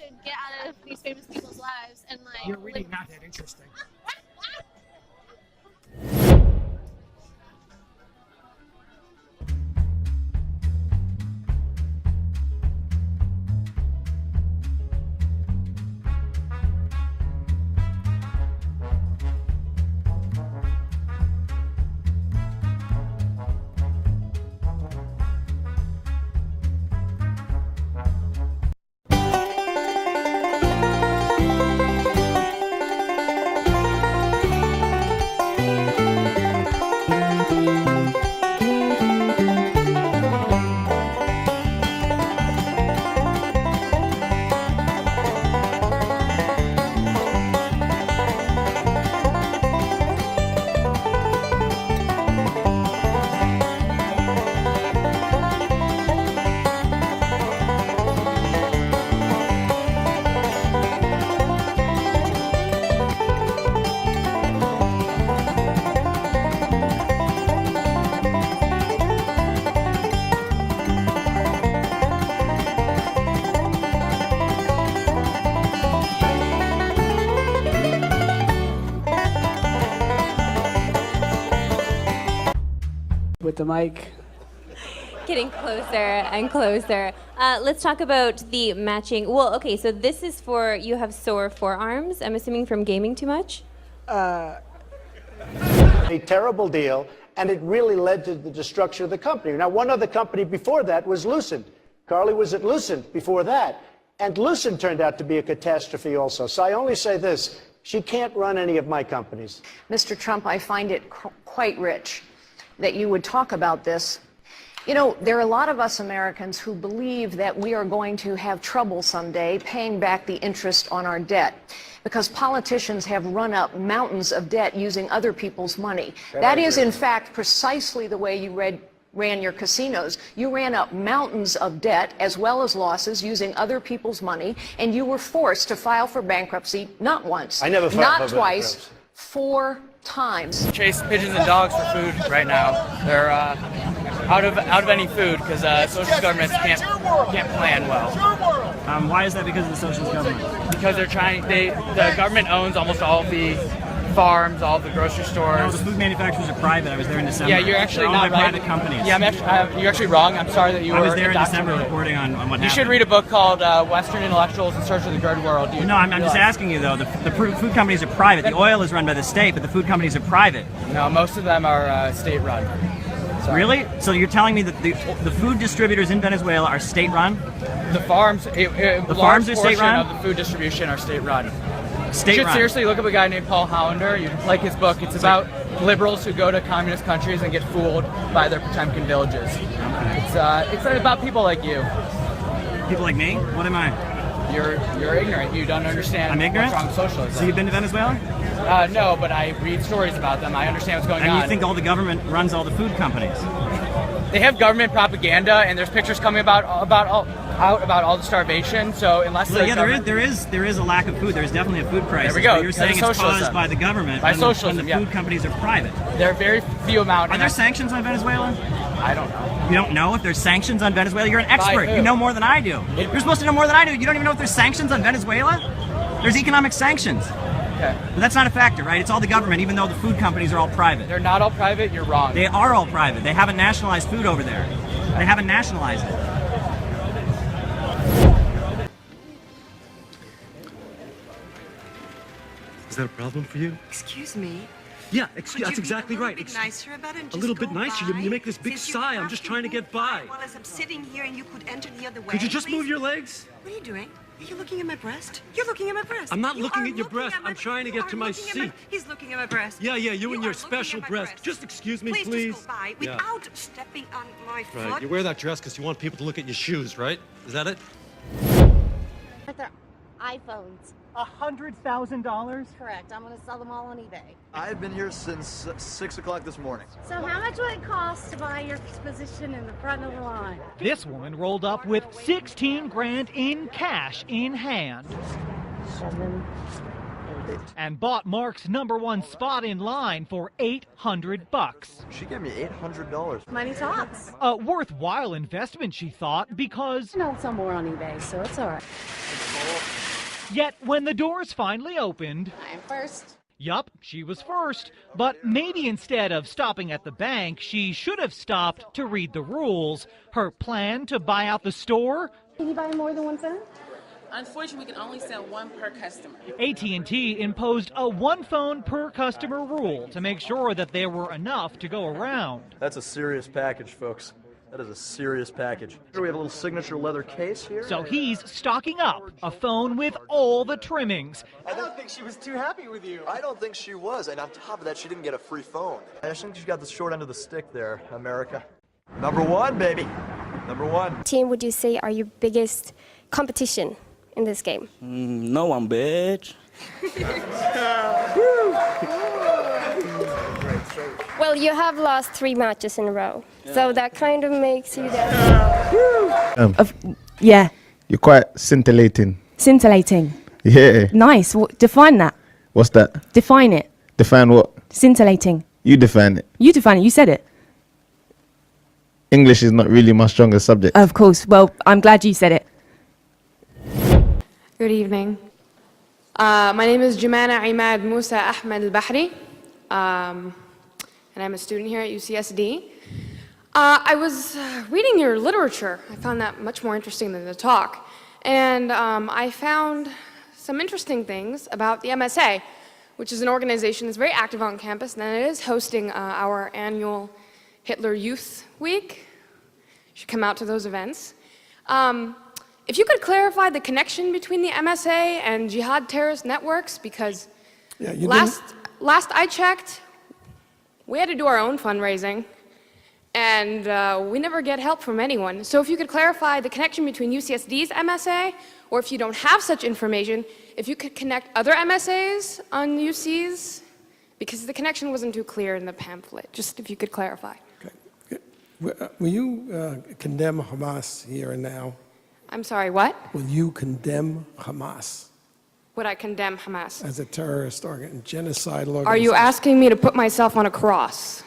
to get out of these famous people's lives and like. You're really not that interesting. With the mic. Getting closer and closer. Let's talk about the matching. Well, okay, so this is for, you have sore forearms, I'm assuming from gaming too much? A terrible deal, and it really led to the destruction of the company. Now, one other company before that was Lucent. Carly was at Lucent before that, and Lucent turned out to be a catastrophe also. So I only say this, she can't run any of my companies. Mr. Trump, I find it quite rich that you would talk about this. You know, there are a lot of us Americans who believe that we are going to have trouble someday paying back the interest on our debt because politicians have run up mountains of debt using other people's money. That is, in fact, precisely the way you ran your casinos. You ran up mountains of debt as well as losses using other people's money, and you were forced to file for bankruptcy not once, I never filed not for twice, bankruptcy. 4 times. Chase pigeons and dogs for food right now. They're out of any food because socialist governments can't plan well. Why is that because of the socialist government? Because the government owns almost all of the farms, all of the grocery stores. No, the food manufacturers are private. I was there in December. Yeah, you're actually not right. Private companies. Yeah, you're actually wrong. I'm sorry that you were. I was there in December reporting on what happened. You should read a book called Western Intellectuals in Search of the Good World. No, I'm just asking you though. The food companies are private. The oil is run by the state, but the food companies are private. No, most of them are state-run. Sorry. Really? So you're telling me that the food distributors in Venezuela are state-run? The farms, the farms are state-run? Of the food distribution are state-run. State you should run. seriously look up a guy named Paul Hollander. You like his book. It's about liberals who go to communist countries and get fooled by their Potemkin villages. It's about people like you. People like me? What am I? You're ignorant. You don't understand. I'm ignorant? What's wrong with socialism. So you've been to Venezuela? No, but I read stories about them. I understand what's going on. And you think all the government runs all the food companies? They have government propaganda, and there's pictures coming about all the starvation. So unless there is a lack of food. There's definitely a food crisis. There we go. But you're saying it's caused by the government. By when socialism, when the food companies are private. There are very few amount. Are there sanctions on Venezuela? I don't know. You don't know if there's sanctions on Venezuela? You're an expert. You know more than I do. You're supposed to know more than I do. You don't even know if there's sanctions on Venezuela? There's economic sanctions. Okay. But that's not a factor, right? It's all the government, even though the food companies are all private. They're not all private. You're wrong. They are all private. They haven't nationalized food over there. They haven't nationalized it. Is that a problem for you? Excuse me. Yeah, that's exactly right. A little bit nicer about it and a just little bit go nicer. by? You make this big Since you sigh. I'm have just to trying to move get by. Well, as I'm sitting here and you could enter the other way. Could you just please? move your legs? What are you doing? Are you looking at my breast? You're looking at my breast. I'm not You looking are at your looking breast. at my- I'm trying to you get to are my looking at seat. He's looking at my breast. Yeah, you and are your looking special at my breast. Just excuse me, please. Just go by Yeah. without stepping on my foot. Right, you wear that dress because you want people to look at your shoes, right? Is that it? Their iPhones. $100,000? Correct. I'm going to sell them all on eBay. I've been here since 6 o'clock this morning. So how much would it cost to buy your position in the front of the line? This woman rolled up with 16 grand in cash in hand. 7, 8. And bought Mark's #1 spot in line for $800. She gave me $800. Money talks. A worthwhile investment, she thought, because I'll sell more on eBay, so it's all right. Yet when the doors finally opened, I'm first. yup, she was first. But maybe instead of stopping at the bank, she should have stopped to read the rules. Her plan to buy out the store? Can you buy more than one phone? Unfortunately, we can only sell one per customer. AT&T imposed a one phone per customer rule to make sure that there were enough to go around. That's a serious package, folks. That is a serious package. Here we have a little signature leather case here. So he's stocking up a phone with all the trimmings. I don't think she was too happy with you. I don't think she was, and on top of that, she didn't get a free phone. I just think she got the short end of the stick there, America. Number one, baby. Number one. Team, would you say are your biggest competition in this game? No one, bitch. Well, you have lost 3 matches in a row, so that kind of makes you that. Yeah. You're quite scintillating. Scintillating. Yeah. Nice. Define that. What's that? Define it. Define what? Scintillating. You define it. You define it. You said it. English is not really my strongest subject. Of course. Well, I'm glad you said it. Good evening. My name is Jumana Imad Musa Ahmed Al-Bahri, and I'm a student here at UCSD. I was reading your literature. I found that much more interesting than the talk. And I found some interesting things about the MSA, which is an organization that's very active on campus, and it is hosting our annual Hitler Youth Week. You should come out to those events. If you could clarify the connection between the MSA and jihad terrorist networks, because last I checked, we had to do our own fundraising, and we never get help from anyone. So if you could clarify the connection between UCSD's MSA, or if you don't have such information, if you could connect other MSAs on UC's, because the connection wasn't too clear in the pamphlet. Just if you could clarify. Okay. Will you condemn Hamas here and now? I'm sorry, what? Will you condemn Hamas? Would I condemn Hamas? As a terrorist genocidal organization? Are you asking me to put myself on a cross?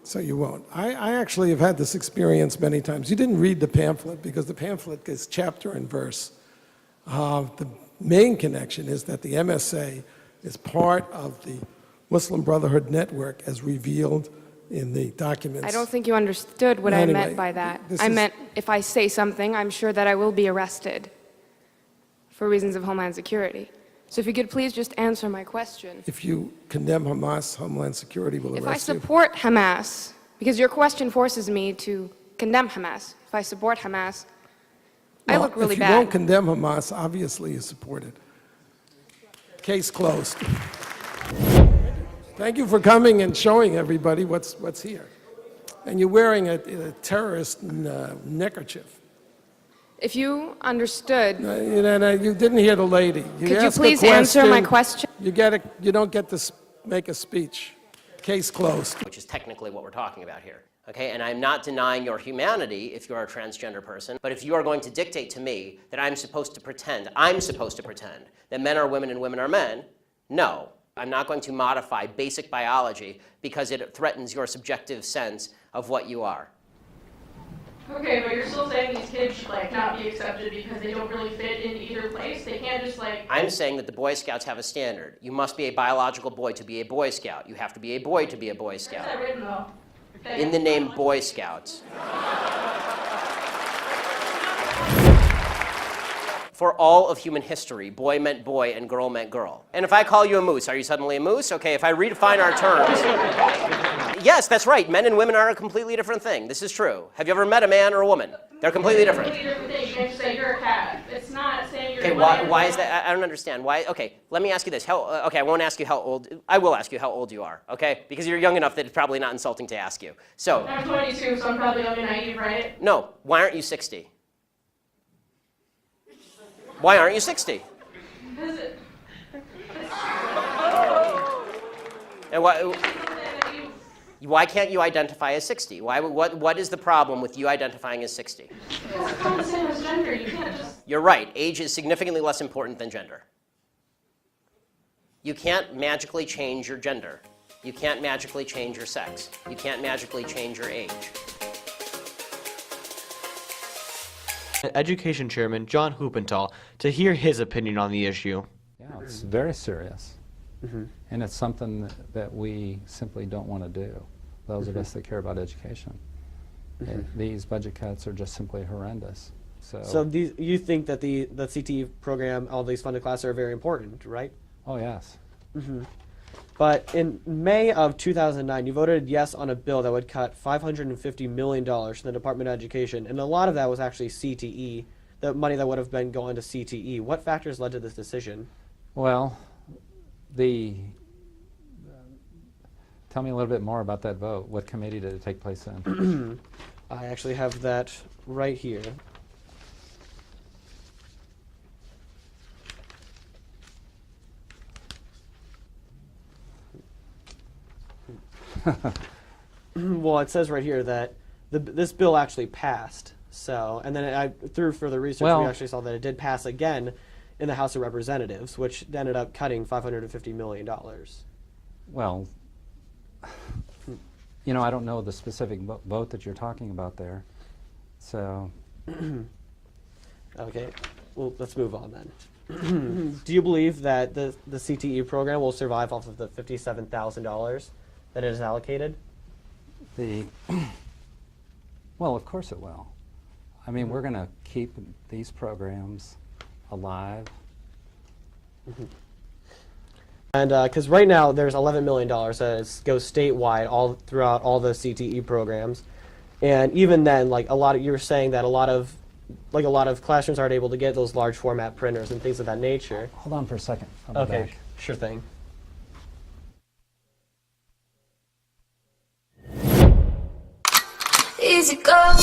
So you won't. I actually have had this experience many times. You didn't read the pamphlet because the pamphlet is chapter and verse. The main connection is that the MSA is part of the Muslim Brotherhood network as revealed in the documents. I don't think you understood what I meant by that. I meant if I say something, I'm sure that I will be arrested for reasons of Homeland Security. So if you could please just answer my question. If you condemn Hamas, Homeland Security will arrest you. If I support Hamas, because your question forces me to condemn Hamas. If I support Hamas, I look really bad. If you won't condemn Hamas, obviously you support it. Case closed. Thank you for coming and showing everybody what's here. And you're wearing a terrorist neckerchief. If you understood... you didn't hear the lady. Could you please answer my question? You don't get to make a speech. Case closed. Which is technically what we're talking about here. Okay, and I'm not denying your humanity if you're a transgender person, but if you are going to dictate to me that I'm supposed to pretend that men are women and women are men, no. I'm not going to modify basic biology because it threatens your subjective sense of what you are. Okay, but you're still saying these kids should not be accepted because they don't really fit in either place? They can't just I'm saying that the Boy Scouts have a standard. You must be a biological boy to be a Boy Scout. You have to be a boy to be a Boy Scout. Where's that written though? Okay. In the name Boy Scouts. For all of human history, boy meant boy and girl meant girl. And if I call you a moose, are you suddenly a moose? Okay, if I redefine our terms. Yes, that's right. Men and women are a completely different thing. This is true. Have you ever met a man or a woman? They're completely different. Completely different thing. You can't just say you're a cat. It's not saying you're. Okay, why is that? I don't understand. Why? Okay, let me ask you this. Okay, I won't ask you how old. I will ask you how old you are. Okay, because you're young enough that it's probably not insulting to ask you. So. I'm 22, so I'm probably young and naive, right? No. Why aren't you 60? Why aren't you 60? Because it. And why can't you identify as 60? What is the problem with you identifying as 60? Because it's not the same as gender. You can't just... You're right. Age is significantly less important than gender. You can't magically change your gender. You can't magically change your sex. You can't magically change your age. Education Chairman John Huppenthal to hear his opinion on the issue. Yeah, it's very serious. Mm-hmm. And it's something that we simply don't want to do, those of us that care about education. These budget cuts are just simply horrendous. So you think that the CTE program, all these funded classes are very important, right? Oh, yes. But in May of 2009, you voted yes on a bill that would cut $550 million from the Department of Education, and a lot of that was actually CTE, the money that would have been going to CTE. What factors led to this decision? Well, tell me a little bit more about that vote. What committee did it take place in? I actually have that right here. Well, it says right here that this bill actually passed. So, and then through further research, we actually saw that it did pass again in the House of Representatives, which ended up cutting $550 million. Well, you know, I don't know the specific vote that you're talking about there. So. Okay, well, let's move on then. Do you believe that the CTE program will survive off of the $57,000 that it is allocated? Well, of course it will. I mean, we're going to keep these programs alive. And because right now there's $11 million that goes statewide all throughout all the CTE programs, and even then, like you were saying that a lot of classrooms aren't able to get those large format printers and things of that nature. Hold on for a second. I'll be Okay, back. sure thing. Easy go.